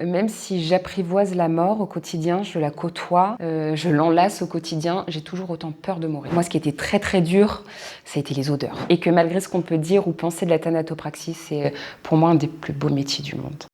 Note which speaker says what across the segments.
Speaker 1: Même si j'apprivoise la mort au quotidien, je la côtoie, je l'enlace au quotidien, j'ai toujours autant peur de mourir. Moi, ce qui était très très dur, ça a été les odeurs. Et que malgré ce qu'on peut dire ou penser de la thanatopraxie, c'est pour moi un des plus beaux métiers du monde.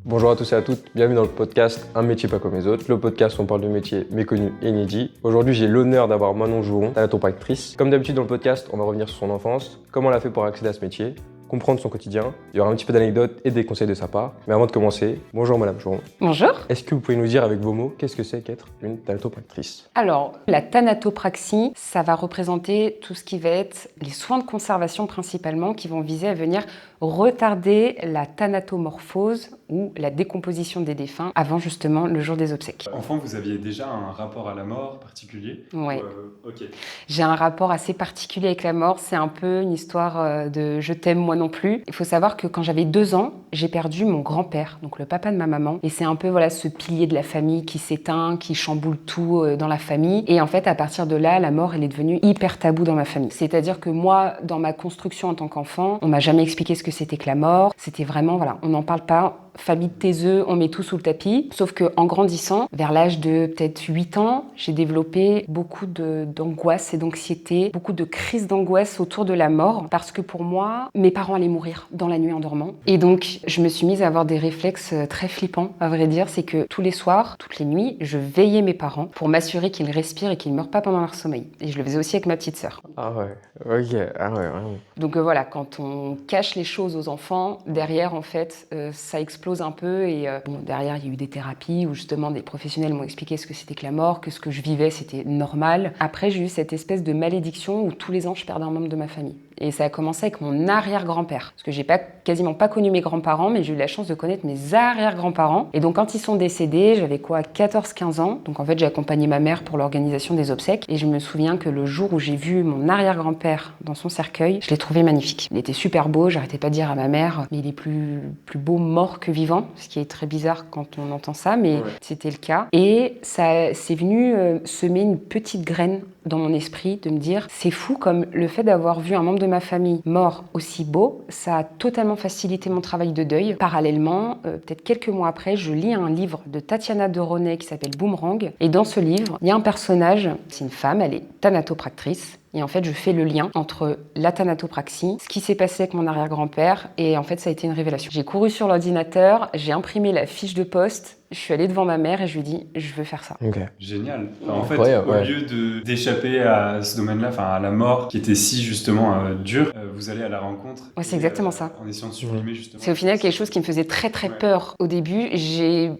Speaker 2: Bonjour à tous et à toutes, bienvenue dans le podcast Un métier pas comme les autres, le podcast où on parle de métiers méconnus et inédits. Aujourd'hui, j'ai l'honneur d'avoir Manon Jouron, thanatopractrice. Comme d'habitude dans le podcast, on va revenir sur son enfance, comment elle a fait pour accéder à ce métier, comprendre son quotidien. Il y aura un petit peu d'anecdotes et des conseils de sa part. Mais avant de commencer, bonjour Madame Jouron.
Speaker 1: Bonjour.
Speaker 2: Est-ce que vous pouvez nous dire avec vos mots, qu'est-ce que c'est qu'être une thanatopractrice?
Speaker 1: Alors, la thanatopraxie, ça va représenter tout ce qui va être les soins de conservation principalement, qui vont viser à venir retarder la thanatomorphose ou la décomposition des défunts avant justement le jour des obsèques.
Speaker 3: Enfant, vous aviez déjà un rapport à la mort particulier?
Speaker 1: Ouais.
Speaker 3: Ok.
Speaker 1: J'ai un rapport assez particulier avec la mort, c'est un peu une histoire de je t'aime moi non plus. Il faut savoir que quand j'avais 2 ans, j'ai perdu mon grand-père, donc le papa de ma maman. Et c'est un peu voilà ce pilier de la famille qui s'éteint, qui chamboule tout dans la famille. Et en fait, à partir de là, la mort, elle est devenue hyper taboue dans ma famille. C'est-à-dire que moi, dans ma construction en tant qu'enfant, on m'a jamais expliqué ce que c'était que la mort. C'était vraiment, voilà, on n'en parle pas. Famille de taiseux, on met tout sous le tapis. Sauf qu'en grandissant, vers l'âge de peut-être 8 ans, j'ai développé beaucoup d'angoisse et d'anxiété, beaucoup de crises d'angoisse autour de la mort, parce que pour moi, mes parents allaient mourir dans la nuit en dormant. Et donc, je me suis mise à avoir des réflexes très flippants, à vrai dire. C'est que tous les soirs, toutes les nuits, je veillais mes parents pour m'assurer qu'ils respirent et qu'ils ne meurent pas pendant leur sommeil. Et je le faisais aussi avec ma petite sœur.
Speaker 2: Ah ouais, ok, ah ouais, vraiment.
Speaker 1: Donc voilà, quand on cache les choses aux enfants, derrière, en fait, ça explose un peu et bon, derrière il y a eu des thérapies où justement des professionnels m'ont expliqué ce que c'était que la mort, que ce que je vivais c'était normal. Après j'ai eu cette espèce de malédiction où tous les ans je perdais un membre de ma famille. Et ça a commencé avec mon arrière-grand-père. Parce que j'ai quasiment pas connu mes grands-parents, mais j'ai eu la chance de connaître mes arrière-grands-parents. Et donc quand ils sont décédés, j'avais quoi, 14-15 ans. Donc en fait j'ai accompagné ma mère pour l'organisation des obsèques. Et je me souviens que le jour où j'ai vu mon arrière-grand-père dans son cercueil, je l'ai trouvé magnifique. Il était super beau, j'arrêtais pas de dire à ma mère, mais il est plus beau mort que vivant. Ce qui est très bizarre quand on entend ça, mais ouais. C'était le cas. Et ça c'est venu semer une petite graine dans mon esprit de me dire c'est fou comme le fait d'avoir vu un membre de ma famille mort aussi beau, ça a totalement facilité mon travail de deuil. Parallèlement, peut-être quelques mois après, je lis un livre de Tatiana de Ronet qui s'appelle Boomerang. Et dans ce livre, il y a un personnage, c'est une femme, elle est thanatopractrice. Et en fait, je fais le lien entre la thanatopraxie, ce qui s'est passé avec mon arrière-grand-père, et en fait, ça a été une révélation. J'ai couru sur l'ordinateur, j'ai imprimé la fiche de poste, je suis allée devant ma mère et je lui ai dit, je veux faire ça.
Speaker 2: Okay.
Speaker 3: Génial. Enfin, en fait, au lieu d'échapper à ce domaine-là, enfin à la mort qui était si justement dure, vous allez à la rencontre.
Speaker 1: Ouais, c'est exactement ça.
Speaker 3: En essayant de sublimer justement.
Speaker 1: C'est au final quelque chose qui me faisait très très peur au début. J'ai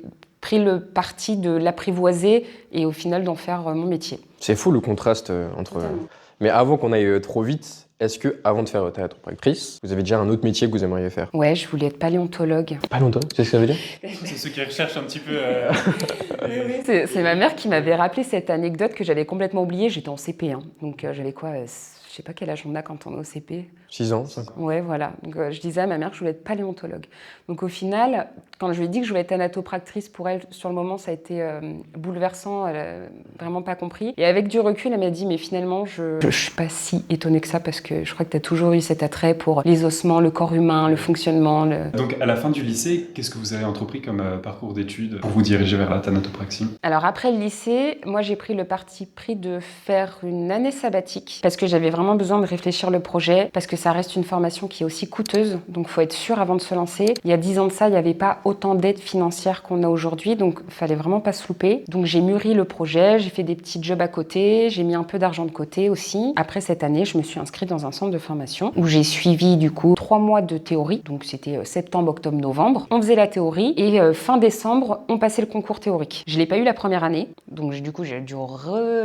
Speaker 1: pris le parti de l'apprivoiser et au final d'en faire mon métier.
Speaker 2: C'est fou le contraste entre... Totalement. Mais avant qu'on aille trop vite, est-ce que, avant de faire thanatopractrice, vous avez déjà un autre métier que vous aimeriez faire?
Speaker 1: Ouais, je voulais être paléontologue.
Speaker 2: Paléontologue, c'est ce que ça veut dire?
Speaker 3: C'est ceux qui recherchent un petit peu...
Speaker 1: C'est ma mère qui m'avait rappelé cette anecdote que j'avais complètement oubliée. J'étais en CP, hein. Donc j'avais quoi je sais pas quel âge on a quand on est au CP.
Speaker 2: 6 ans, 5 ans.
Speaker 1: Ouais, voilà. Donc, je disais à ma mère que je voulais être paléontologue. Donc au final, quand je lui ai dit que je voulais être thanatopractrice, pour elle, sur le moment, ça a été bouleversant. Elle a vraiment pas compris. Et avec du recul, elle m'a dit, mais finalement, je suis pas si étonnée que ça parce que je crois que tu as toujours eu cet attrait pour les ossements, le corps humain, le fonctionnement.
Speaker 3: Donc à la fin du lycée, qu'est-ce que vous avez entrepris comme parcours d'études pour vous diriger vers la thanatopraxie? Alors
Speaker 1: après le lycée, moi j'ai pris le parti pris de faire une année sabbatique parce que j'avais vraiment besoin de réfléchir le projet, parce que ça reste une formation qui est aussi coûteuse, donc il faut être sûr avant de se lancer. Il y a 10 ans de ça, il n'y avait pas autant d'aide financière qu'on a aujourd'hui, donc il fallait vraiment pas se louper. Donc j'ai mûri le projet, j'ai fait des petits jobs à côté, j'ai mis un peu d'argent de côté aussi. Après cette année, je me suis inscrite dans un centre de formation où j'ai suivi du coup 3 mois de théorie, donc c'était septembre, octobre, novembre. On faisait la théorie et fin décembre, on passait le concours théorique. Je l'ai pas eu la première année, donc du coup j'ai dû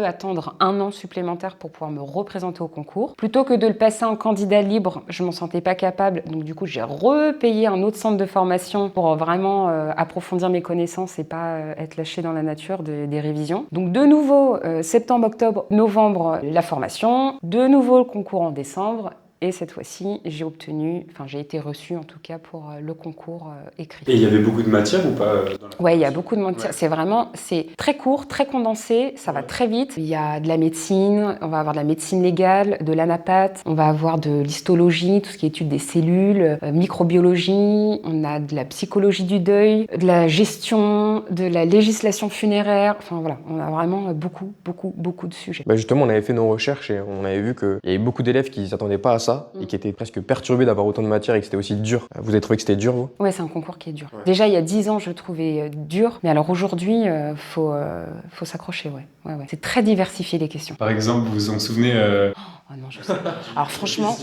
Speaker 1: attendre 1 an supplémentaire pour pouvoir me représenter au concours. Plutôt que de le passer en candidat libre, je m'en sentais pas capable, donc du coup j'ai repayé un autre centre de formation pour vraiment approfondir mes connaissances et pas être lâchée dans la nature des révisions. Donc de nouveau, septembre, octobre, novembre, la formation, de nouveau le concours en décembre, Et cette fois-ci, j'ai été reçue en tout cas pour le concours écrit.
Speaker 3: Et il y avait beaucoup de matière ou pas
Speaker 1: Ouais, il y a beaucoup de matière. Ouais. C'est très court, très condensé, ça va très vite. Il y a de la médecine, on va avoir de la médecine légale, de l'anapath, on va avoir de l'histologie, tout ce qui est étude des cellules, microbiologie, on a de la psychologie du deuil, de la gestion, de la législation funéraire. Enfin voilà, on a vraiment beaucoup de sujets.
Speaker 2: Justement, on avait fait nos recherches et on avait vu qu'il y avait beaucoup d'élèves qui ne s'attendaient pas à ça et qui étaient presque perturbés d'avoir autant de matière et que c'était aussi dur. Vous avez trouvé que c'était dur, vous ?
Speaker 1: Ouais, c'est un concours qui est dur. Ouais. Déjà, il y a 10 ans, je le trouvais dur, mais alors aujourd'hui, faut s'accrocher, ouais. C'est très diversifié, les questions.
Speaker 3: Par exemple, vous vous en souvenez
Speaker 1: Oh non, je sais pas. Alors franchement,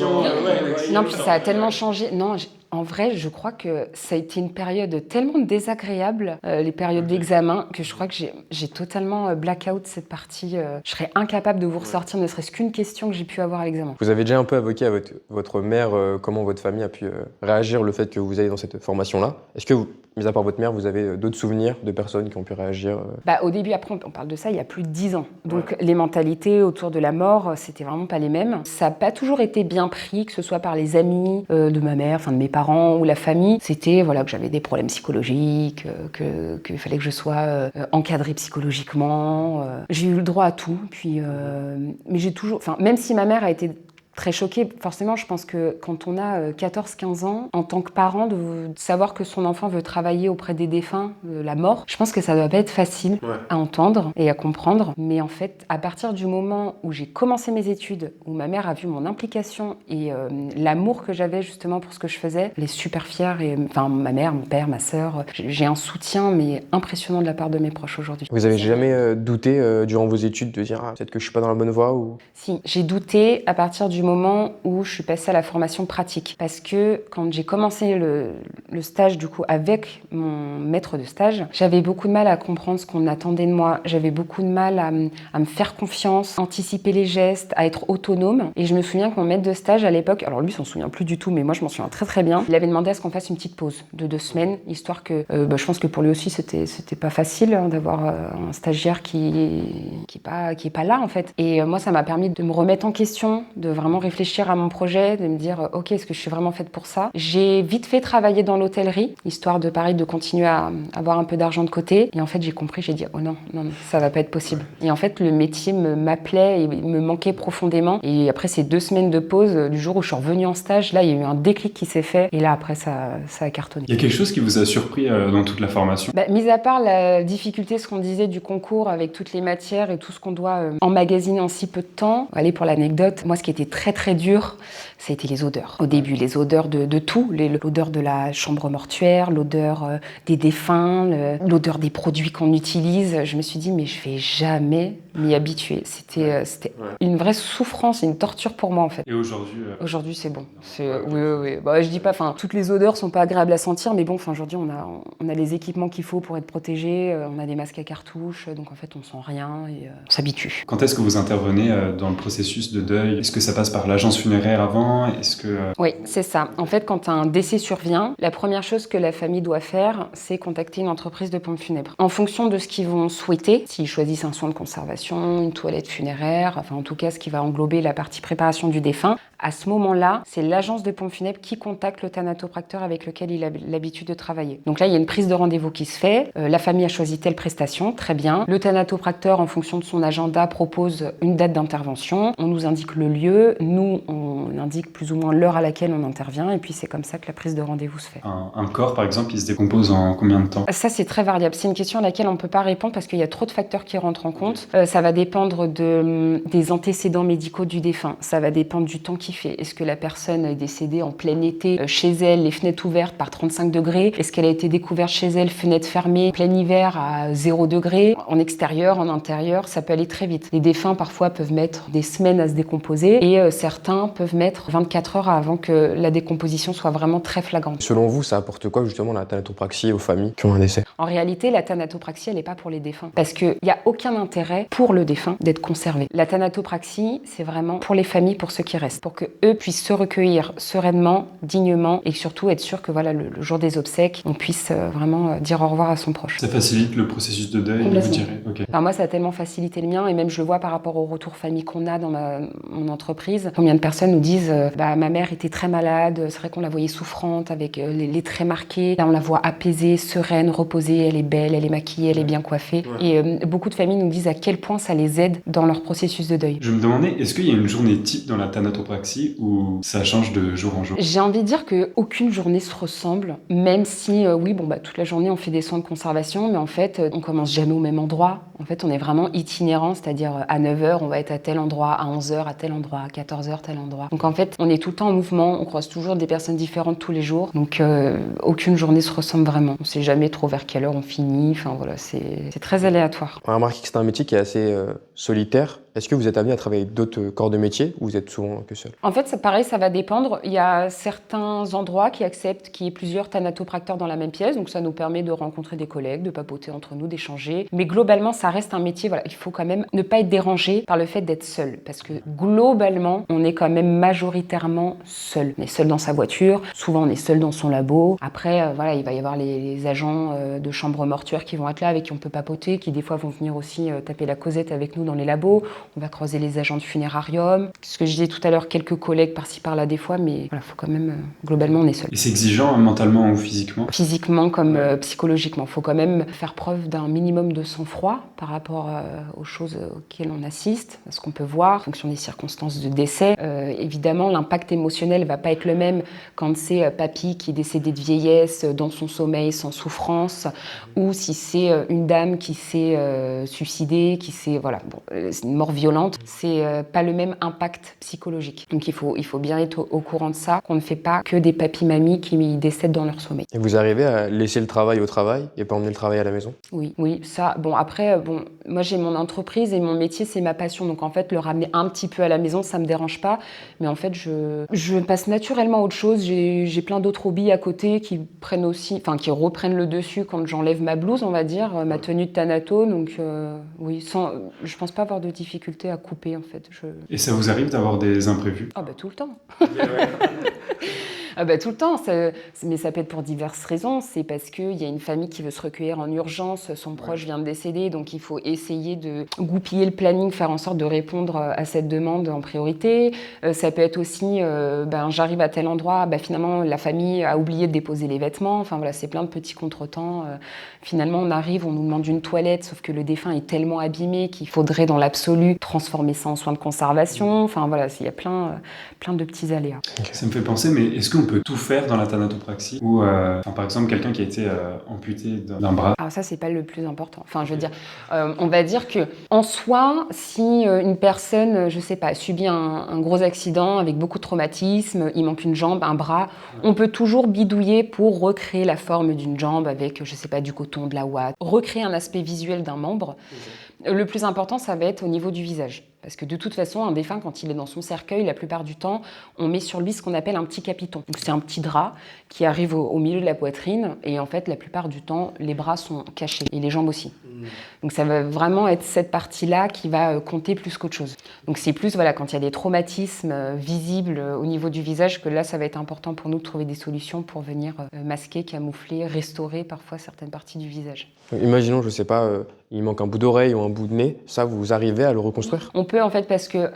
Speaker 1: non, puis ça a tellement changé. Non, en vrai, je crois que ça a été une période tellement désagréable, les périodes d'examen, que je crois que j'ai totalement blackout cette partie. Je serais incapable de vous ressortir ne serait-ce qu'une question que j'ai pu avoir à l'examen.
Speaker 2: Vous avez déjà un peu évoqué à votre mère comment votre famille a pu réagir le fait que vous ayez dans cette formation-là. Est-ce que, mis à part votre mère, vous avez d'autres souvenirs de personnes qui ont pu réagir
Speaker 1: Au début, après, on parle de ça il y a plus de 10 ans. Donc les mentalités autour de la mort, c'était vraiment pas les mêmes. Ça n'a pas toujours été bien pris, que ce soit par les amis de ma mère, enfin de mes parents ou la famille. C'était que j'avais des problèmes psychologiques, qu'il fallait que je sois encadrée psychologiquement. J'ai eu le droit à tout. Puis, mais j'ai toujours, même si ma mère a été très choquée, forcément, je pense que quand on a 14-15 ans, en tant que parent, de savoir que son enfant veut travailler auprès des défunts, la mort, je pense que ça doit pas être facile à entendre et à comprendre. Mais en fait, à partir du moment où j'ai commencé mes études, où ma mère a vu mon implication et l'amour que j'avais justement pour ce que je faisais, elle est super fière. Et, ma mère, mon père, ma sœur, j'ai un soutien mais impressionnant de la part de mes proches aujourd'hui.
Speaker 2: Vous avez jamais douté durant vos études de dire peut-être que je suis pas dans la bonne voie ou...
Speaker 1: Si, j'ai douté à partir du moment où je suis passée à la formation pratique. Parce que quand j'ai commencé le stage du coup avec mon maître de stage, j'avais beaucoup de mal à comprendre ce qu'on attendait de moi. J'avais beaucoup de mal à me faire confiance, anticiper les gestes, à être autonome. Et je me souviens que mon maître de stage à l'époque, alors lui s'en souvient plus du tout, mais moi je m'en souviens très très bien, il avait demandé à ce qu'on fasse une petite pause de 2 semaines, histoire que, je pense que pour lui aussi c'était pas facile d'avoir un stagiaire qui est pas là en fait. Et moi ça m'a permis de me remettre en question, de vraiment réfléchir à mon projet, de me dire ok, est-ce que je suis vraiment faite pour ça. J'ai vite fait travailler dans l'hôtellerie, histoire de continuer à avoir un peu d'argent de côté. Et en fait j'ai compris, j'ai dit oh non, ça va pas être possible. Et en fait le métier m'appelait et me manquait profondément. Et après ces 2 semaines de pause, du jour où je suis revenue en stage, là il y a eu un déclic qui s'est fait. Et là après ça a cartonné.
Speaker 3: Il y a quelque chose qui vous a surpris dans toute la formation ?
Speaker 1: Mis à part la difficulté, ce qu'on disait du concours avec toutes les matières et tout ce qu'on doit emmagasiner en si peu de temps. Allez, pour l'anecdote, moi ce qui était très très dur, ça a été les odeurs. Au début, les odeurs de tout, l'odeur de la chambre mortuaire, l'odeur des défunts, l'odeur des produits qu'on utilise. Je me suis dit, mais je vais jamais m'y habituer. C'était une vraie souffrance, une torture pour moi en fait.
Speaker 3: Et aujourd'hui
Speaker 1: Aujourd'hui, c'est bon. Oui. Je dis pas, toutes les odeurs sont pas agréables à sentir, mais bon, aujourd'hui, on a les équipements qu'il faut pour être protégé, on a des masques à cartouches, donc en fait, on sent rien et on s'habitue.
Speaker 3: Quand est-ce que vous intervenez dans le processus de deuil ? Est-ce que ça passe par l'agence funéraire avant ?
Speaker 1: Oui, c'est ça. En fait, quand un décès survient, la première chose que la famille doit faire, c'est contacter une entreprise de pompes funèbres. En fonction de ce qu'ils vont souhaiter, s'ils choisissent un soin de conservation, une toilette funéraire, en tout cas ce qui va englober la partie préparation du défunt, à ce moment-là, c'est l'agence de pompes funèbres qui contacte le thanatopracteur avec lequel il a l'habitude de travailler. Donc là, il y a une prise de rendez-vous qui se fait. La famille a choisi telle prestation, très bien. Le thanatopracteur, en fonction de son agenda, propose une date d'intervention. On nous indique le lieu. Nous, on indique plus ou moins l'heure à laquelle on intervient. Et puis, c'est comme ça que la prise de rendez-vous se fait.
Speaker 3: Un corps, par exemple, il se décompose en combien de temps ?
Speaker 1: Ça, c'est très variable. C'est une question à laquelle on ne peut pas répondre parce qu'il y a trop de facteurs qui rentrent en compte. Ça va dépendre des antécédents médicaux du défunt. Ça va dépendre du temps qu'il fait. Est-ce que la personne est décédée en plein été, chez elle, les fenêtres ouvertes par 35 degrés ? Est-ce qu'elle a été découverte chez elle, fenêtres fermées, plein hiver à 0 degré ? En extérieur, en intérieur, ça peut aller très vite. Les défunts, parfois, peuvent mettre des semaines à se décomposer et certains peuvent mettre 24 heures avant que la décomposition soit vraiment très flagrante.
Speaker 2: Selon vous, ça apporte quoi, justement, la thanatopraxie aux familles qui ont un décès ?
Speaker 1: En réalité, la thanatopraxie, elle n'est pas pour les défunts. Parce qu'il n'y a aucun intérêt pour le défunt d'être conservé. La thanatopraxie, c'est vraiment pour les familles, pour ceux qui restent. Pour qu'eux puissent se recueillir sereinement, dignement et surtout être sûr que le jour des obsèques, on puisse vraiment dire au revoir à son proche.
Speaker 3: Ça facilite le processus de deuil, vous direz. Okay.
Speaker 1: Moi, ça a tellement facilité le mien et même je le vois par rapport au retour famille qu'on a dans mon entreprise. Combien de personnes nous disent ma mère était très malade, c'est vrai qu'on la voyait souffrante avec les traits marqués. Là, on la voit apaisée, sereine, reposée, elle est belle, elle est maquillée, elle est bien coiffée. Ouais. Et beaucoup de familles nous disent à quel point ça les aide dans leur processus de deuil.
Speaker 3: Je me demandais, est-ce qu'il y a une journée type dans la thanatopraxie ou ça change de jour en jour?
Speaker 1: J'ai envie de dire qu'aucune journée se ressemble, même si, toute la journée on fait des soins de conservation, mais en fait, on commence jamais au même endroit. En fait, on est vraiment itinérant, c'est-à-dire à 9h, on va être à tel endroit, à 11h, à tel endroit, à 14h, tel endroit. Donc en fait, on est tout le temps en mouvement, on croise toujours des personnes différentes tous les jours. Donc aucune journée se ressemble vraiment. On sait jamais trop vers quelle heure on finit. Enfin voilà, c'est très aléatoire.
Speaker 2: On a remarqué que c'est un métier qui est assez solitaire. Est-ce que vous êtes amené à travailler avec d'autres corps de métier ou vous êtes souvent que seul?
Speaker 1: En fait, pareil, ça va dépendre. Il y a certains endroits qui acceptent qu'il y ait plusieurs thanatopracteurs dans la même pièce. Donc ça nous permet de rencontrer des collègues, de papoter entre nous, d'échanger. Mais globalement, ça reste un métier, il faut quand même ne pas être dérangé par le fait d'être seul. Parce que globalement, on est quand même majoritairement seul. On est seul dans sa voiture, souvent on est seul dans son labo. Après, il va y avoir les agents de chambre mortuaire qui vont être là, avec qui on peut papoter, qui des fois vont venir aussi taper la causette avec nous dans les labos. On va croiser les agents de funérarium. Ce que je disais tout à l'heure, quelques collègues par-ci par-là des fois, mais faut quand même, globalement, on est seul.
Speaker 3: Et c'est exigeant mentalement ou physiquement?
Speaker 1: Physiquement comme psychologiquement. Il faut quand même faire preuve d'un minimum de sang-froid par rapport aux choses auxquelles on assiste, à ce qu'on peut voir, en fonction des circonstances de décès. Évidemment, l'impact émotionnel ne va pas être le même quand c'est papy qui est décédé de vieillesse, dans son sommeil, sans souffrance, ou si c'est une dame qui s'est suicidée, c'est une mort violente, c'est pas le même impact psychologique. Donc il faut bien être au courant de ça, qu'on ne fait pas que des papy-mamies qui décèdent dans leur sommeil.
Speaker 2: Et vous arrivez à laisser le travail au travail et pas emmener le travail à la maison?
Speaker 1: Oui, ça, moi j'ai mon entreprise et mon métier c'est ma passion, donc en fait le ramener un petit peu à la maison ça me dérange pas, mais en fait je passe naturellement à autre chose, j'ai plein d'autres hobbies à côté qui reprennent le dessus quand j'enlève ma blouse, on va dire, ma tenue de thanato, donc je pense pas avoir de difficulté à couper en fait.
Speaker 3: Et ça vous arrive d'avoir des imprévus?
Speaker 1: Tout le temps. Tout le temps, mais ça peut être pour diverses raisons. C'est parce qu'il y a une famille qui veut se recueillir en urgence, son proche vient de décéder, donc il faut essayer de goupiller le planning, faire en sorte de répondre à cette demande en priorité. Ça peut être aussi, j'arrive à tel endroit, finalement la famille a oublié de déposer les vêtements, c'est plein de petits contretemps. Finalement on arrive, on nous demande une toilette, sauf que le défunt est tellement abîmé qu'il faudrait dans l'absolu transformer ça en soins de conservation. Il y a plein de petits aléas.
Speaker 3: Ça me fait penser, mais est-ce qu'on peut tout faire dans la thanatopraxie ou par exemple quelqu'un qui a été amputé d'un bras?
Speaker 1: Alors ça c'est pas le plus important. On va dire que en soi, si une personne, a subi un gros accident avec beaucoup de traumatisme, il manque une jambe, un bras, on peut toujours bidouiller pour recréer la forme d'une jambe avec, du coton, de la ouate, recréer un aspect visuel d'un membre. Le plus important, ça va être au niveau du visage. Parce que de toute façon, un défunt, quand il est dans son cercueil, la plupart du temps, on met sur lui ce qu'on appelle un petit capiton. Donc c'est un petit drap qui arrive au milieu de la poitrine et en fait, la plupart du temps, les bras sont cachés et les jambes aussi. Donc ça va vraiment être cette partie-là qui va compter plus qu'autre chose. Donc c'est plus quand il y a des traumatismes visibles au niveau du visage que là, ça va être important pour nous de trouver des solutions pour venir masquer, camoufler, restaurer parfois certaines parties du visage.
Speaker 2: Imaginons, il manque un bout d'oreille ou un bout de nez, ça, vous arrivez à le reconstruire?
Speaker 1: On peut en fait parce que,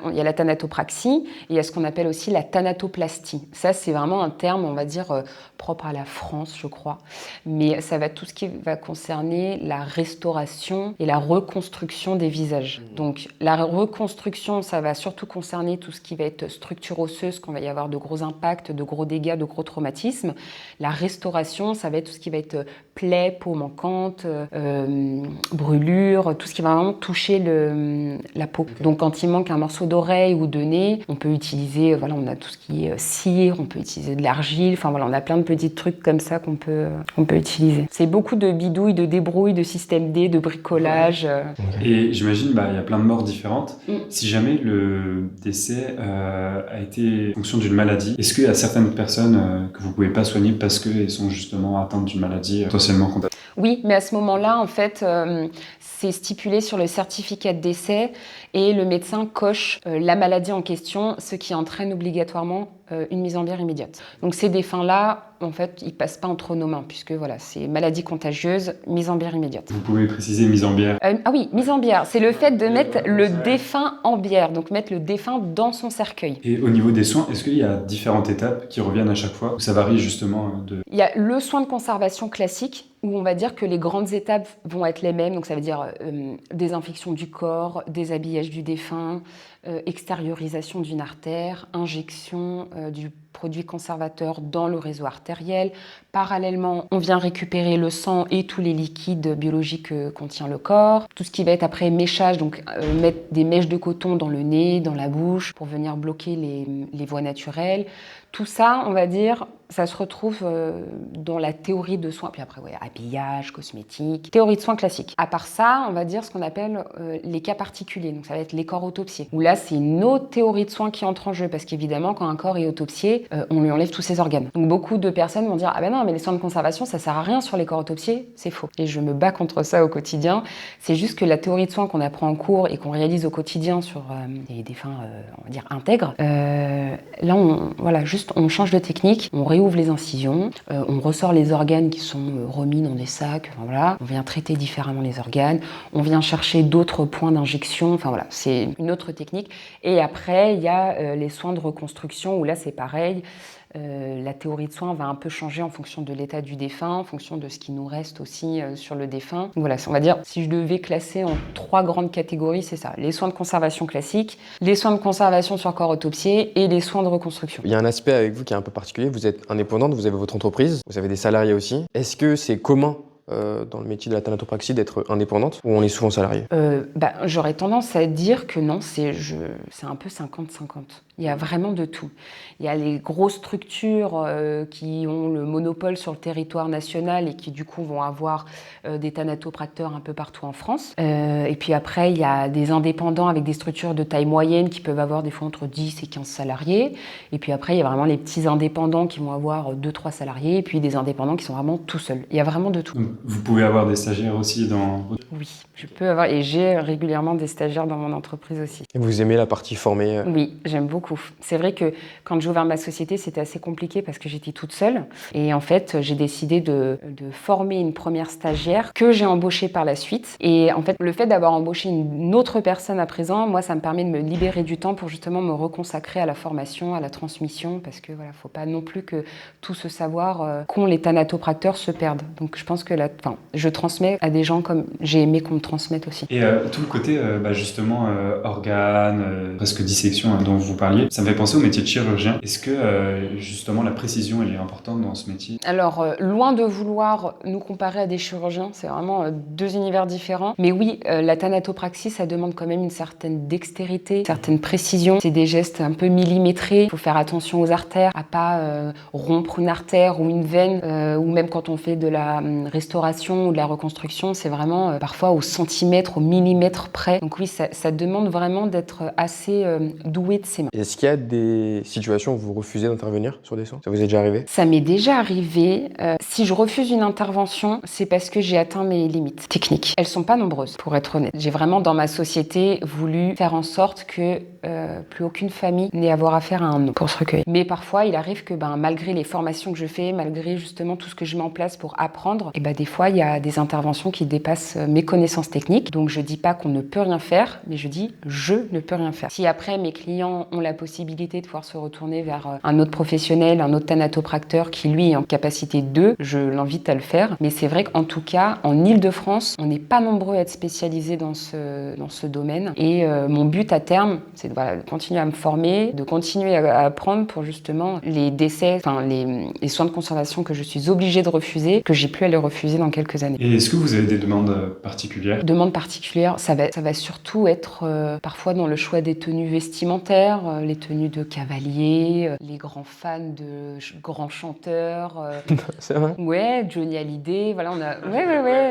Speaker 1: il y a la thanatopraxie et il y a ce qu'on appelle aussi la thanatoplastie. Ça, c'est vraiment un terme, on va dire, propre à la France, je crois. Mais ça va tout ce qui va concerner la restauration et la reconstruction des visages. Donc la reconstruction, ça va surtout concerner tout ce qui va être structure osseuse, qu'on va y avoir de gros impacts, de gros dégâts, de gros traumatismes. La restauration, ça va être tout ce qui va être plaies, peau manquante, brûlures, tout ce qui va vraiment toucher la peau. Okay. Donc quand il manque un morceau d'oreille ou de nez, on peut utiliser, on a tout ce qui est cire, on peut utiliser de l'argile, on a plein de petits trucs comme ça qu'on peut utiliser. C'est beaucoup de bidouilles, de débrouilles, de système D, de bricolage.
Speaker 3: Okay. Et j'imagine, il y a plein de morts différentes. Si jamais le décès a été en fonction d'une maladie, est-ce qu'il y a certaines personnes que vous ne pouvez pas soigner parce qu'elles sont justement atteintes d'une maladie potentiellement contagieuses?
Speaker 1: Oui, mais à ce moment-là, en fait, c'est stipulé sur le certificat de décès et le médecin coche la maladie en question, ce qui entraîne obligatoirement une mise en bière immédiate. Donc ces défunts-là, en fait, ils passent pas entre nos mains, puisque voilà, c'est maladie contagieuse, mise en bière immédiate.
Speaker 3: Vous pouvez préciser mise en bière.
Speaker 1: Ah oui, mise en bière, c'est le fait de mettre le défunt en bière, donc mettre le défunt dans son cercueil.
Speaker 3: Et au niveau des soins, est-ce qu'il y a différentes étapes qui reviennent à chaque fois ou ça varie justement de...
Speaker 1: Il y a le soin de conservation classique, où on va dire que les grandes étapes vont être les mêmes, donc ça veut dire désinfection du corps, déshabillage du défunt, extériorisation d'une artère, injection du produit conservateur dans le réseau artériel. Parallèlement, on vient récupérer le sang et tous les liquides biologiques que contient le corps. Tout ce qui va être après méchage, donc mettre des mèches de coton dans le nez, dans la bouche, pour venir bloquer les voies naturelles. Tout ça, on va dire, ça se retrouve dans la théorie de soins. Puis après, ouais, habillage, cosmétique, théorie de soins classique. À part ça, on va dire ce qu'on appelle les cas particuliers. Donc ça va être les corps autopsiés. Où là, c'est une autre théorie de soins qui entre en jeu. Parce qu'évidemment, quand un corps est autopsié, on lui enlève tous ses organes. Donc beaucoup de personnes vont dire « Ah ben non, mais les soins de conservation, ça sert à rien sur les corps autopsiés. » C'est faux. Et je me bats contre ça au quotidien. C'est juste que la théorie de soins qu'on apprend en cours et qu'on réalise au quotidien sur des défunts, on va dire, intègres, là, on change de technique, on réouvre les incisions, on ressort les organes qui sont remis dans des sacs, enfin, voilà. On vient traiter différemment les organes, on vient chercher d'autres points d'injection, enfin voilà, c'est une autre technique. Et après, il y a les soins de reconstruction où là c'est pareil. La théorie de soins va un peu changer en fonction de l'état du défunt, en fonction de ce qui nous reste aussi sur le défunt. Donc voilà, on va dire, si je devais classer en 3 grandes catégories, c'est ça. Les soins de conservation classiques, les soins de conservation sur corps autopsié et les soins de reconstruction.
Speaker 2: Il y a un aspect avec vous qui est un peu particulier. Vous êtes indépendante, vous avez votre entreprise, vous avez des salariés aussi. Est-ce que c'est commun dans le métier de la thanatopraxie d'être indépendante ou on est souvent salarié?
Speaker 1: J'aurais tendance à dire que non, c'est un peu 50-50. Il y a vraiment de tout. Il y a les grosses structures qui ont le monopole sur le territoire national et qui du coup vont avoir des thanatopracteurs un peu partout en France. Et puis après, il y a des indépendants avec des structures de taille moyenne qui peuvent avoir des fois entre 10 et 15 salariés. Et puis après, il y a vraiment les petits indépendants qui vont avoir 2-3 salariés et puis des indépendants qui sont vraiment tout seuls. Il y a vraiment de tout.
Speaker 3: Donc, vous pouvez avoir des stagiaires aussi dans...
Speaker 1: Oui, je peux avoir, et j'ai régulièrement des stagiaires dans mon entreprise aussi.
Speaker 2: Et vous aimez la partie formée?
Speaker 1: Oui, j'aime beaucoup. C'est vrai que quand j'ai ouvert ma société, c'était assez compliqué parce que j'étais toute seule. Et en fait, j'ai décidé de former une première stagiaire que j'ai embauchée par la suite. Et en fait, le fait d'avoir embauché une autre personne à présent, moi, ça me permet de me libérer du temps pour justement me reconsacrer à la formation, à la transmission, parce que voilà, faut pas non plus que tout ce savoir qu'ont les thanatopracteurs se perde. Donc je pense que je transmets à des gens comme j'ai aimé qu'on me transmette aussi.
Speaker 3: Et tout le côté, justement, organes, presque dissection dont vous parliez, ça me fait penser au métier de chirurgien. Est-ce que, justement, la précision, elle est importante dans ce métier?
Speaker 1: Alors, loin de vouloir nous comparer à des chirurgiens, c'est vraiment 2 univers différents. Mais oui, la thanatopraxie, ça demande quand même une certaine dextérité, une certaine précision. C'est des gestes un peu millimétrés. Il faut faire attention aux artères, à pas rompre une artère ou une veine, ou même quand on fait de la restauration ou de la reconstruction, c'est vraiment parfois au centimètre, au millimètre près. Donc oui, ça demande vraiment d'être assez doué de ses mains.
Speaker 2: Est-ce qu'il y a des situations où vous refusez d'intervenir sur des soins? Ça vous est déjà arrivé?
Speaker 1: Ça m'est déjà arrivé. Si je refuse une intervention, c'est parce que j'ai atteint mes limites techniques. Elles sont pas nombreuses, pour être honnête. J'ai vraiment, dans ma société, voulu faire en sorte que plus aucune famille n'ait à avoir affaire à un nom pour se recueillir. Mais parfois, il arrive que malgré les formations que je fais, malgré justement tout ce que je mets en place pour apprendre, et des fois, il y a des interventions qui dépassent mes connaissances techniques. Donc, je dis pas qu'on ne peut rien faire, mais je dis je ne peux rien faire. Si après, mes clients ont la possibilité de pouvoir se retourner vers un autre professionnel, un autre thanatopracteur qui, lui, est en capacité de, je l'invite à le faire. Mais c'est vrai qu'en tout cas, en Île-de-France, on n'est pas nombreux à être spécialisés dans ce domaine. Et mon but à terme, c'est de continuer à me former, de continuer à apprendre pour justement les décès, les soins de conservation que je suis obligée de refuser, que j'ai plus à les refuser dans quelques années.
Speaker 3: Et est-ce que vous avez des demandes particulières?
Speaker 1: Demandes particulières, ça va surtout être parfois dans le choix des tenues vestimentaires, les tenues de cavaliers, les grands fans de grands chanteurs.
Speaker 2: C'est vrai?
Speaker 1: Ouais, Johnny Hallyday, voilà, on a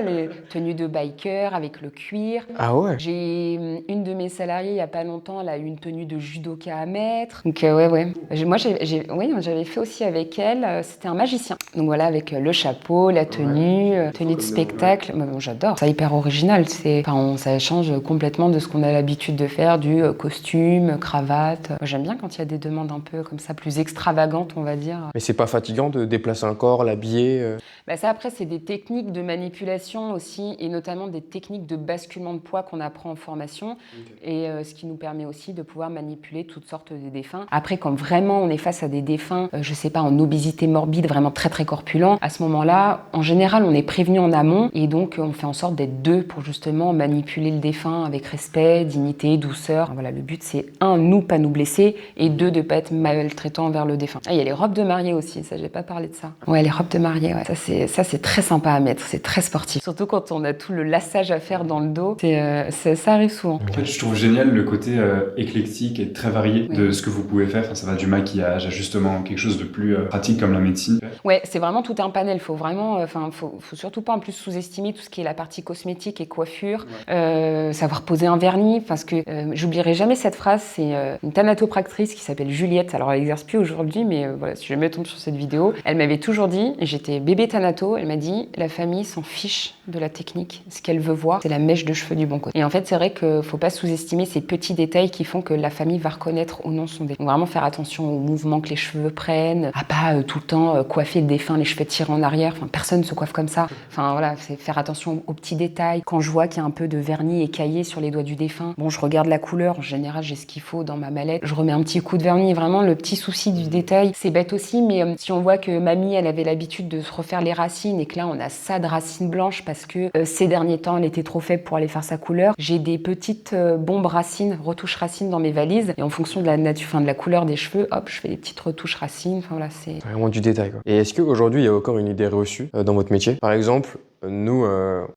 Speaker 1: les tenues de biker avec le cuir.
Speaker 2: Ah ouais?
Speaker 1: J'ai une de mes salariées, il y a pas longtemps, elle a eu une tenue de judoka à mettre. Donc ouais. Moi, j'avais fait aussi avec elle, c'était un magicien. Donc voilà, avec le chapeau, la tenue, tenue de spectacle. Bon, j'adore, c'est hyper original. Ça change complètement de ce qu'on a l'habitude de faire, du costume, cravate. Moi, j'aime bien quand il y a des demandes un peu comme ça, plus extravagantes, on va dire.
Speaker 2: Mais c'est pas fatigant de déplacer un corps, l'habiller
Speaker 1: Ça, après, c'est des techniques de manipulation aussi, et notamment des techniques de basculement de poids qu'on apprend en formation, et ce qui nous permet aussi de pouvoir manipuler toutes sortes de défunts. Après, quand vraiment on est face à des défunts, je sais pas, en obésité morbide, vraiment très très corpulents, à ce moment-là, en général, on est prévenu en amont, et donc on fait en sorte d'être deux pour justement manipuler le défunt avec respect, dignité, douceur. Voilà, le but, c'est nous, pas nous blesser, et deux, de pas être maltraitant envers le défunt. Il y a les robes de mariée aussi, ça, j'ai pas parlé de ça. Ouais, les robes de mariée, ouais. Ça, c'est très sympa à mettre, c'est très sportif. Surtout quand on a tout le lassage à faire dans le dos, ça arrive souvent.
Speaker 3: En fait, je trouve génial le côté éclectique et très varié de ce que vous pouvez faire. Enfin, ça va du maquillage à justement quelque chose de plus pratique comme la médecine.
Speaker 1: Ouais, c'est vraiment tout un panel. Faut vraiment, faut surtout pas en plus sous-estimer tout ce qui est la partie cosmétique et coiffure. Savoir poser un vernis, parce que j'oublierai jamais cette phrase. C'est une thanatopractrice qui s'appelle Juliette. Alors elle exerce plus aujourd'hui, mais voilà, si jamais tombe sur cette vidéo, elle m'avait toujours dit, j'étais bébé thanato, elle m'a dit, la famille s'en fiche de la technique. Ce qu'elle veut voir, c'est la mèche de cheveux du bon côté. Et en fait, c'est vrai qu'il faut pas sous-estimer ces petits détails qui font que la famille va reconnaître ou non son défunt. Donc vraiment faire attention aux mouvements que les cheveux prennent, à pas tout le temps coiffer le défunt, les cheveux tirés en arrière. Enfin, personne ne se coiffe comme ça. Enfin voilà, c'est faire attention aux petits détails. Quand je vois qu'il y a un peu de vernis écaillé sur les doigts du défunt, bon, je regarde la couleur. En général, j'ai ce qu'il faut dans ma mallette. Je remets un petit coup de vernis. Vraiment, le petit souci du détail, c'est bête aussi, mais si on voit que mamie, elle avait l'habitude de se refaire les racines et que là, on a ça de racines blanches parce que ces derniers temps, elle était trop faible pour aller faire sa couleur, j'ai des petites bombes racines, retouches racines dans mes valises, et en fonction de la nature, de la couleur des cheveux, hop, je fais des petites retouches racines. Enfin voilà, c'est
Speaker 2: vraiment du détail, quoi. Et est-ce qu'aujourd'hui, il y a encore une idée reçue dans votre métier? Par exemple, nous,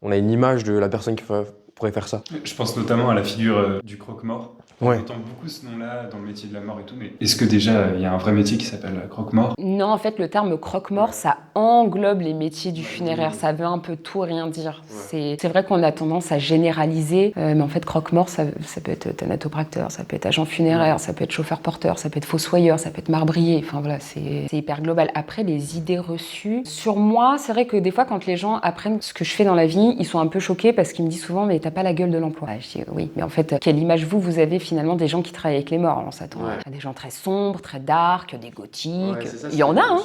Speaker 2: on a une image de la personne qui pourrait faire ça.
Speaker 3: Je pense notamment à la figure du croque-mort.
Speaker 2: Ouais.
Speaker 3: On entend beaucoup ce nom-là dans le métier de la mort et tout, mais est-ce que déjà il y a un vrai métier qui s'appelle croque-mort?
Speaker 1: Non, en fait, le terme croque-mort, ça englobe les métiers du funéraire. Ça veut un peu tout rien dire. C'est vrai qu'on a tendance à généraliser, mais en fait, croque-mort, ça peut être thanatopracteur, ça peut être agent funéraire, ça peut être chauffeur-porteur, ça peut être fossoyeur, ça peut être marbrier. Enfin voilà, c'est hyper global. Après, les idées reçues, sur moi, c'est vrai que des fois, quand les gens apprennent ce que je fais dans la vie, ils sont un peu choqués parce qu'ils me disent souvent, mais t'as pas la gueule de l'emploi. Je dis oui, mais en fait, quelle image vous avez finalement des gens qui travaillent avec les morts? Alors, on s'attend à des gens très sombres, très dark, des gothiques. Il y en a, hein.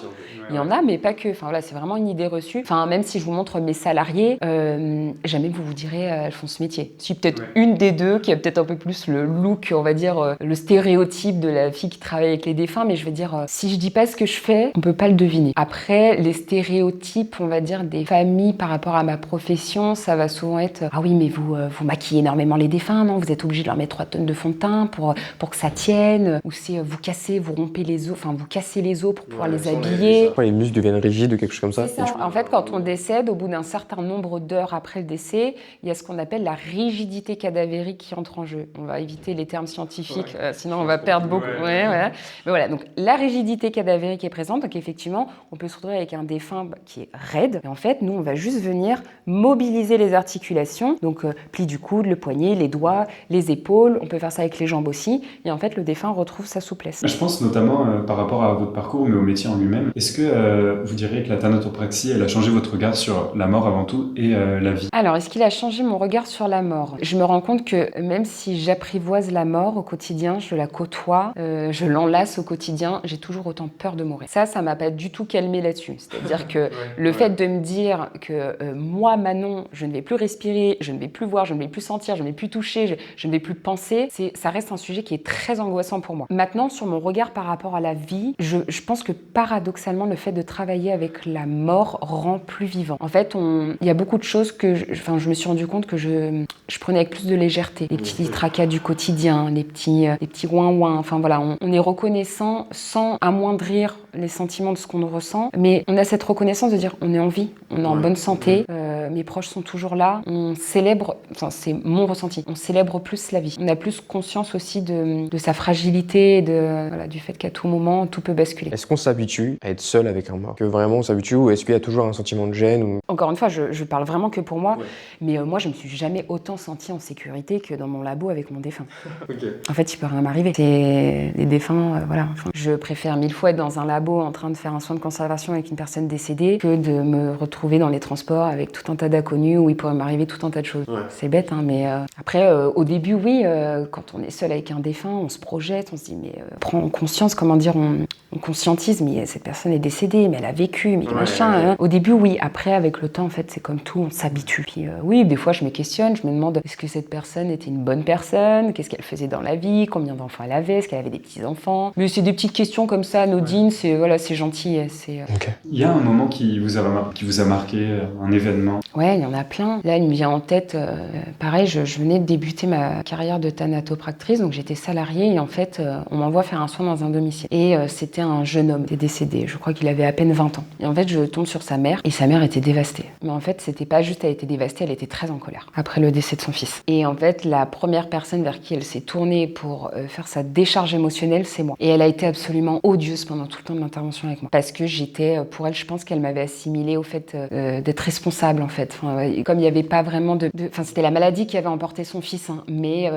Speaker 1: Il y en a, mais pas que. Enfin voilà, c'est vraiment une idée reçue. Enfin, même si je vous montre mes salariés, jamais vous vous direz elles font ce métier. Si peut-être une des deux qui a peut-être un peu plus le look, on va dire le stéréotype de la fille qui travaille avec les défunts, mais je veux dire, si je dis pas ce que je fais, on peut pas le deviner. Après, les stéréotypes, on va dire des familles par rapport à ma profession, ça va souvent être ah oui, mais vous maquillez énormément les défunts, non? Vous êtes obligé de leur mettre 3 tonnes de fond de teint pour que ça tienne, ou c'est vous rompez les os, enfin vous cassez les os pour pouvoir les habiller.
Speaker 2: Les muscles deviennent rigides ou quelque chose comme ça.
Speaker 1: C'est ça. En fait, quand on décède, au bout d'un certain nombre d'heures après le décès, il y a ce qu'on appelle la rigidité cadavérique qui entre en jeu. On va éviter les termes scientifiques, sinon on va perdre beaucoup. Mais voilà, donc la rigidité cadavérique est présente, donc effectivement, on peut se retrouver avec un défunt qui est raide. Et en fait, nous, on va juste venir mobiliser les articulations, donc pli du coude, le poignet, les doigts, les épaules. On peut faire ça avec les jambes aussi. Et en fait, le défunt retrouve sa souplesse.
Speaker 3: Je pense notamment par rapport à votre parcours, mais au métier en lui-même. Est-ce que vous diriez que la thanatopraxie, elle a changé votre regard sur la mort avant tout et la vie?
Speaker 1: Alors, est-ce qu'il a changé mon regard sur la mort? Je me rends compte que même si j'apprivoise la mort au quotidien, je la côtoie, je l'enlace au quotidien, j'ai toujours autant peur de mourir. Ça m'a pas du tout calmé là-dessus. C'est-à-dire que le fait de me dire que moi, Manon, je ne vais plus respirer, je ne vais plus voir, je ne vais plus sentir, je ne vais plus toucher, je ne vais plus penser, ça reste un sujet qui est très angoissant pour moi. Maintenant, sur mon regard par rapport à la vie, je pense que paradoxalement, le fait de travailler avec la mort rend plus vivant. En fait, il y a beaucoup de choses que je me suis rendu compte que je prenais avec plus de légèreté. Les petits tracas du quotidien, les petits ouin-ouin. Enfin voilà, on est reconnaissant sans amoindrir les sentiments de ce qu'on ressent, mais on a cette reconnaissance de dire on est en vie, on est en bonne santé, mes proches sont toujours là, on célèbre, enfin c'est mon ressenti, on célèbre plus la vie. On a plus conscience aussi de sa fragilité, du fait qu'à tout moment, tout peut basculer.
Speaker 2: Est-ce qu'on s'habitue à être seul avec un mort? Que vraiment on s'habitue ou est-ce qu'il y a toujours un sentiment de gêne ou...
Speaker 1: Encore une fois, je parle vraiment que pour moi, mais moi je me suis jamais autant sentie en sécurité que dans mon labo avec mon défunt. En fait, il peut rien m'arriver. C'est les défunts, voilà. Enfin, je préfère 1000 fois être dans un labo en train de faire un soin de conservation avec une personne décédée que de me retrouver dans les transports avec tout un tas d'inconnus où il pourrait m'arriver tout un tas de choses. Ouais. C'est bête, hein, mais après, au début, oui, quand on est seul avec un défunt, on se projette, on se dit, mais on prend conscience, on conscientise, mais cette personne est décédée, mais elle a vécu, mais machin. Hein. Au début, oui. Après, avec le temps, en fait, c'est comme tout, on s'habitue. Puis, oui, des fois, je me questionne, je me demande, est-ce que cette personne était une bonne personne? Qu'est-ce qu'elle faisait dans la vie? Combien d'enfants elle avait? Est-ce qu'elle avait des petits-enfants? Mais c'est des petites questions comme ça, anodines, c'est gentil.
Speaker 3: Okay. Il y a un moment qui vous a marqué, un événement?
Speaker 1: Ouais, il y en a plein. Là, il me vient en tête, pareil, je venais de débuter ma carrière de thanatopractrice, donc j'étais salariée et en fait, on m'envoie faire un soin dans un domicile. Et c'était un jeune homme qui est décédé, je crois qu'il avait à peine 20 ans. Et en fait, je tombe sur sa mère et sa mère était dévastée. Mais en fait, c'était pas juste elle était dévastée, elle était très en colère après le décès de son fils. Et en fait, la première personne vers qui elle s'est tournée pour faire sa décharge émotionnelle, c'est moi. Et elle a été absolument odieuse pendant tout le temps de l'intervention avec moi. Parce que j'étais, pour elle, je pense qu'elle m'avait assimilée au fait d'être responsable, en fait. Enfin, comme il n'y avait pas vraiment Enfin, c'était la maladie qui avait emporté son fils, hein, mais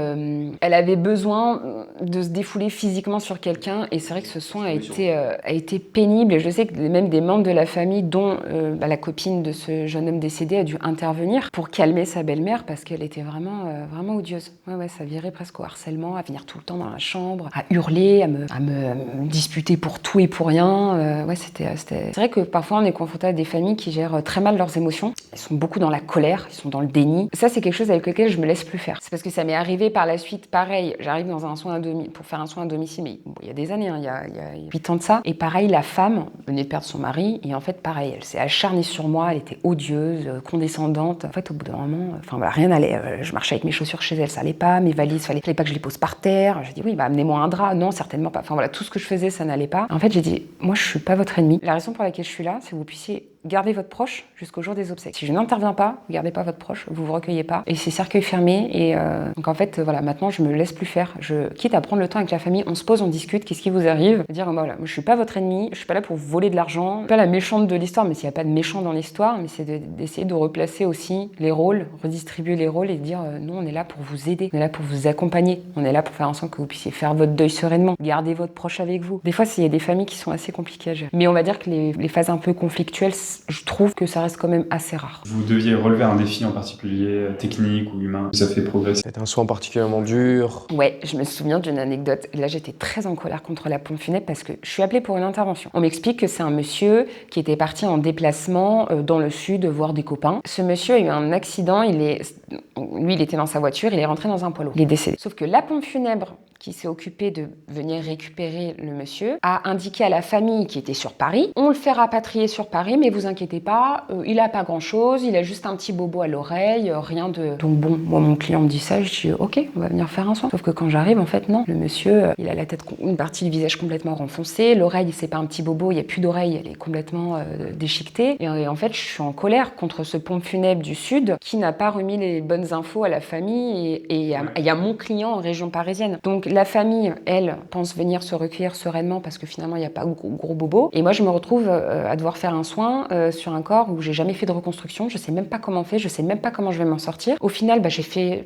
Speaker 1: elle avait besoin de se défouler physiquement sur quelqu'un. Et c'est vrai que ce soin a été pénible. Et je sais que même des membres de la famille, dont la copine de ce jeune homme décédé, a dû intervenir pour calmer sa belle-mère parce qu'elle était vraiment odieuse. Ouais, ça virait presque au harcèlement, à venir tout le temps dans la chambre, à hurler, à me disputer pour tout et pour rien. C'est vrai que parfois on est confronté à des familles qui gèrent très mal leurs émotions. Ils sont beaucoup dans la colère, ils sont dans le déni. Ça, c'est quelque chose avec lequel je me laisse plus faire. C'est parce que ça m'est arrivé par la suite, pareil, j'arrive dans un soin pour faire un soin à domicile, mais bon, il y a des années, hein, il y a 8 ans de ça. Et pareil, la femme venait de perdre son mari, et en fait, pareil, elle s'est acharnée sur moi, elle était odieuse, condescendante. En fait, au bout d'un moment, rien n'allait. Je marchais avec mes chaussures chez elle, ça allait pas, mes valises, fallait pas que je les pose par terre. J'ai dit, oui, amenez-moi un drap. Non, certainement pas. Enfin voilà, tout ce que je faisais, ça n'allait pas. En fait, j'ai dit, moi, je suis pas votre ennemi. La raison pour laquelle je suis là, c'est que vous puissiez garder votre proche jusqu'au jour des obsèques. Si je n'interviens pas, vous gardez pas votre proche, vous vous recueillez pas. Et c'est cercueil fermé. Et donc en fait, maintenant, je me laisse plus faire. Quitte à prendre le temps avec la famille, on se pose, on discute, qu'est-ce qui vous arrive? Dire, voilà, moi, je suis pas votre ennemi, je suis pas là pour vous voler de l'argent, je suis pas la méchante de l'histoire, mais s'il y a pas de méchant dans l'histoire, mais c'est d'essayer de replacer aussi les rôles, redistribuer les rôles et dire, nous, on est là pour vous aider, on est là pour vous accompagner, on est là pour faire en sorte que vous puissiez faire votre deuil sereinement, garder votre proche avec vous. Des fois, il y a des familles qui sont assez compliquées à gérer. Mais on va dire que les phases un peu conflictuelles, je trouve que ça reste quand même assez rare.
Speaker 3: Vous deviez relever un défi en particulier, technique ou humain, ça fait progresser.
Speaker 2: C'était un soin particulièrement dur.
Speaker 1: Ouais, je me souviens d'une anecdote. Là, j'étais très en colère contre la pompe funèbre parce que je suis appelée pour une intervention. On m'explique que c'est un monsieur qui était parti en déplacement dans le sud voir des copains. Ce monsieur a eu un accident, lui, il était dans sa voiture, il est rentré dans un poids lourd. Il est décédé. Sauf que la pompe funèbre qui s'est occupée de venir récupérer le monsieur, a indiqué à la famille qui était sur Paris, on le fait rapatrier sur Paris, mais vous inquiétez pas, il a pas grand-chose, il a juste un petit bobo à l'oreille, rien de... Donc bon, moi mon client me dit ça, je dis ok, on va venir faire un soin. Sauf que quand j'arrive, en fait non, le monsieur, il a la tête, une partie du visage complètement renfoncée, l'oreille, c'est pas un petit bobo, il y a plus d'oreille, elle est complètement déchiquetée. Et en fait, je suis en colère contre ce pompe funèbre du Sud qui n'a pas remis les bonnes infos à la famille et à mon client en région parisienne. Donc la famille, elle, pense venir se recueillir sereinement parce que finalement, il n'y a pas gros bobo. Et moi, je me retrouve à devoir faire un soin sur un corps où j'ai jamais fait de reconstruction. Je sais même pas comment on fait, je sais même pas comment je vais m'en sortir. Au final, j'ai fait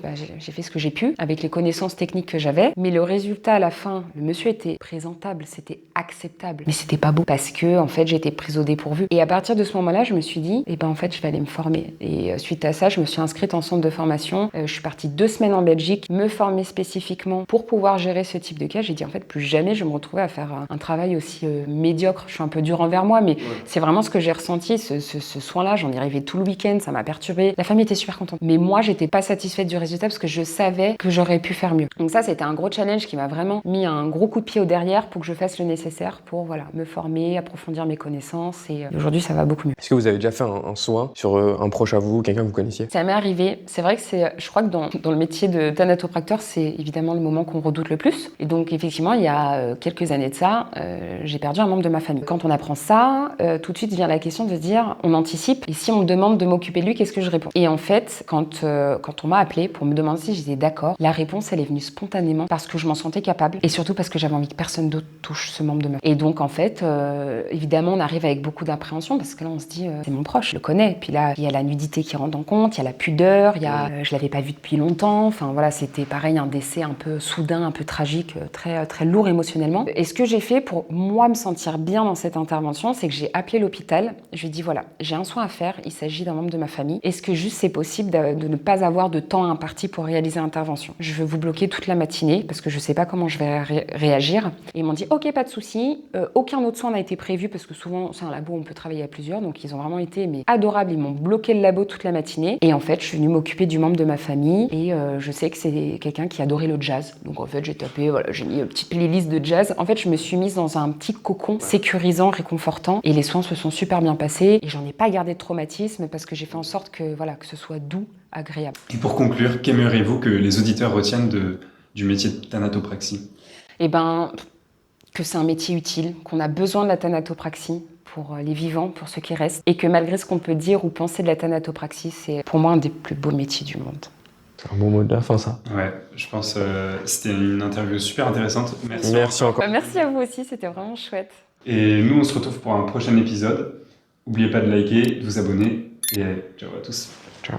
Speaker 1: ce que j'ai pu avec les connaissances techniques que j'avais. Mais le résultat, à la fin, le monsieur était présentable, c'était acceptable. Mais c'était pas beau parce que, en fait, j'étais prise au dépourvu. Et à partir de ce moment-là, je me suis dit, en fait, je vais aller me former. Et suite à ça, je me suis inscrite en centre de formation. Je suis partie 2 semaines en Belgique, me former spécifiquement pour pouvoir gérer ce type de cas. J'ai dit, en fait, plus jamais je me retrouvais à faire un travail aussi médiocre. Je suis un peu dure envers moi, mais c'est vraiment ce que j'ai ressenti, ce soin-là. J'en ai rêvé tout le week-end, ça m'a perturbée. La famille était super contente. Mais moi, j'étais pas satisfaite du résultat parce que je savais que j'aurais pu faire mieux. Donc ça, c'était un gros challenge qui m'a vraiment mis un gros coup de pied au derrière pour que je fasse le nécessaire pour me former, approfondir mes connaissances. Et aujourd'hui, ça va beaucoup mieux.
Speaker 2: Est-ce que vous avez déjà fait un soin sur un proche à vous, quelqu'un que vous connaissiez?
Speaker 1: Ça m'est arrivé. C'est vrai que je crois que dans le métier de thanatopracteur, c'est évidemment le moment qu'on redoute doute le plus. Et donc effectivement, il y a quelques années de ça, j'ai perdu un membre de ma famille. Quand on apprend ça, tout de suite vient la question de se dire, on anticipe, et si on me demande de m'occuper de lui, qu'est-ce que je réponds? Et en fait, quand on m'a appelé pour me demander si j'étais d'accord, la réponse, elle est venue spontanément parce que je m'en sentais capable, et surtout parce que j'avais envie que personne d'autre touche ce membre de ma famille. Et donc en fait, évidemment, on arrive avec beaucoup d'appréhension, parce que là, on se dit, c'est mon proche, je le connais. Puis là, il y a la nudité qui rentre en compte, il y a la pudeur, il y a, je l'avais pas vu depuis longtemps. Enfin voilà, c'était pareil, un décès un peu soudain, un peu tragique, très, très lourd émotionnellement. Et ce que j'ai fait pour moi me sentir bien dans cette intervention, c'est que j'ai appelé l'hôpital. Je lui ai dit voilà, j'ai un soin à faire, il s'agit d'un membre de ma famille. Est-ce que juste c'est possible de ne pas avoir de temps imparti pour réaliser l'intervention? Je veux vous bloquer toute la matinée parce que je sais pas comment je vais réagir. Et ils m'ont dit ok, pas de souci. Aucun autre soin n'a été prévu parce que souvent c'est un labo où on peut travailler à plusieurs, donc ils ont vraiment été adorables. Ils m'ont bloqué le labo toute la matinée. Et en fait, je suis venue m'occuper du membre de ma famille et je sais que c'est quelqu'un qui adorait le jazz. Donc en fait, j'ai tapé, voilà, j'ai mis une petite playlist de jazz. En fait, je me suis mise dans un petit cocon sécurisant, réconfortant, et les soins se sont super bien passés. Et j'en ai pas gardé de traumatisme parce que j'ai fait en sorte que voilà, que ce soit doux, agréable.
Speaker 3: Et pour conclure, qu'aimeriez-vous que les auditeurs retiennent du métier de thanatopraxie?
Speaker 1: Eh ben, que c'est un métier utile, qu'on a besoin de la thanatopraxie pour les vivants, pour ceux qui restent, et que malgré ce qu'on peut dire ou penser de la thanatopraxie, c'est pour moi un des plus beaux métiers du monde.
Speaker 2: C'est un bon mot de la fin, ça.
Speaker 3: Ouais, je pense que c'était une interview super intéressante.
Speaker 2: Merci encore.
Speaker 1: Merci à vous aussi, c'était vraiment chouette.
Speaker 3: Et nous, on se retrouve pour un prochain épisode. N'oubliez pas de liker, de vous abonner, et ciao à tous.
Speaker 2: Ciao.